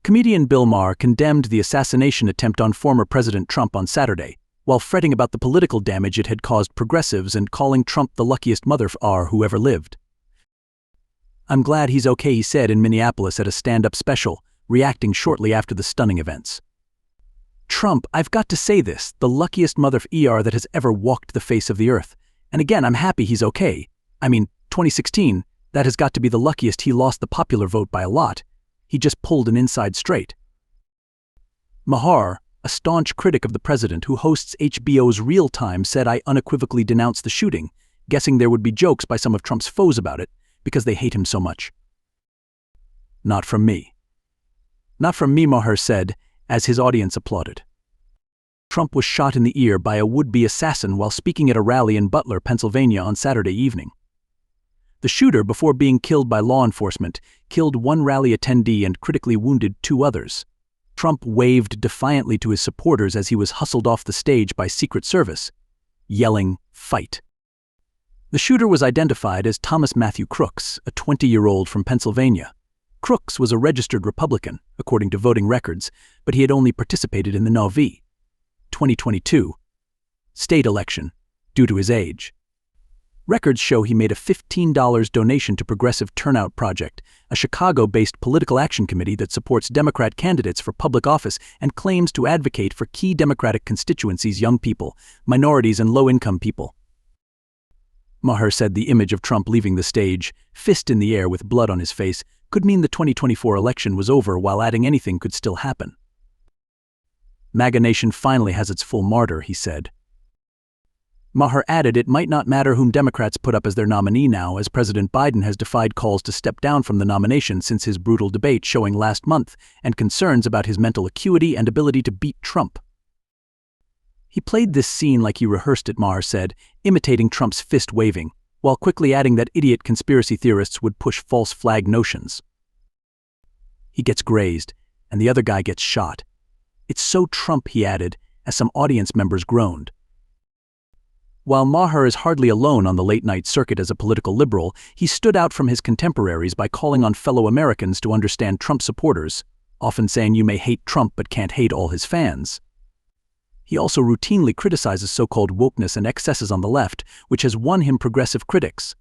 Comedian Bill Maher condemned the assassination attempt on former President Trump on Saturday, while fretting about the political damage it had caused progressives and calling Trump the luckiest motherf who ever lived. "I'm glad he's okay," he said in Minneapolis at a stand-up special, reacting shortly after the stunning events. "Trump, I've got to say this, the luckiest motherf that has ever walked the face of the earth. And again, I'm happy he's okay. I mean, 2016, that has got to be the luckiest. He lost the popular vote by a lot. He just pulled an inside straight." Maher, a staunch critic of the president who hosts HBO's Real Time, said, "I unequivocally denounced the shooting, guessing there would be jokes by some of Trump's foes about it, because they hate him so much. Not from me. Not from me," Maher said, as his audience applauded. Trump was shot in the ear by a would-be assassin while speaking at a rally in Butler, Pennsylvania on Saturday evening. The shooter, before being killed by law enforcement, killed one rally attendee and critically wounded two others. Trump waved defiantly to his supporters as he was hustled off the stage by Secret Service, yelling, "Fight." The shooter was identified as Thomas Matthew Crooks, a 20-year-old from Pennsylvania. Crooks was a registered Republican, according to voting records, but he had only participated in the Nov. 2022 state election due to his age. Records show he made a $15 donation to Progressive Turnout Project, a Chicago-based political action committee that supports Democrat candidates for public office and claims to advocate for key Democratic constituencies: young people, minorities, and low-income people. Maher said the image of Trump leaving the stage, fist in the air with blood on his face, could mean the 2024 election was over, while adding anything could still happen. "MAGA Nation finally has its full martyr," he said. Maher added it might not matter whom Democrats put up as their nominee now, as President Biden has defied calls to step down from the nomination since his brutal debate showing last month and concerns about his mental acuity and ability to beat Trump. "He played this scene like he rehearsed it," Maher said, imitating Trump's fist waving, while quickly adding that idiot conspiracy theorists would push false flag notions. "He gets grazed, and the other guy gets shot. It's so Trump," he added, as some audience members groaned. While Maher is hardly alone on the late-night circuit as a political liberal, he stood out from his contemporaries by calling on fellow Americans to understand Trump supporters, often saying you may hate Trump but can't hate all his fans. He also routinely criticizes so-called wokeness and excesses on the left, which has won him progressive critics.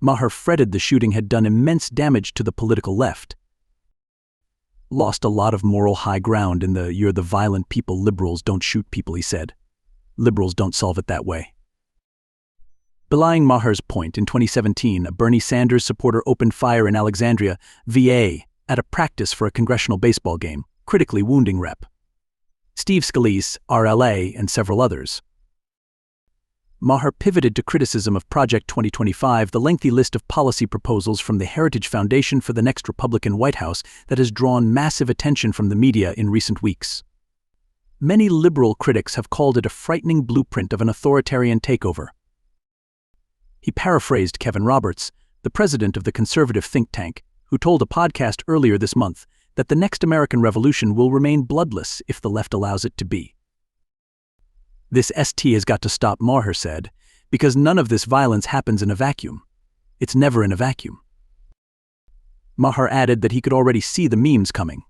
Maher fretted the shooting had done immense damage to the political left. "Lost a lot of moral high ground in the 'you're the violent people, liberals don't shoot people,' he said. Liberals don't solve it that way." Belying Maher's point, in 2017, a Bernie Sanders supporter opened fire in Alexandria, VA, at a practice for a congressional baseball game, critically wounding Rep. Steve Scalise, RLA, and several others. Maher pivoted to criticism of Project 2025, the lengthy list of policy proposals from the Heritage Foundation for the next Republican White House that has drawn massive attention from the media in recent weeks. Many liberal critics have called it a frightening blueprint of an authoritarian takeover. He paraphrased Kevin Roberts, the president of the conservative think tank, who told a podcast earlier this month that the next American revolution will remain bloodless if the left allows it to be. "This ST has got to stop," Maher said, "because none of this violence happens in a vacuum. It's never in a vacuum." Maher added that he could already see the memes coming.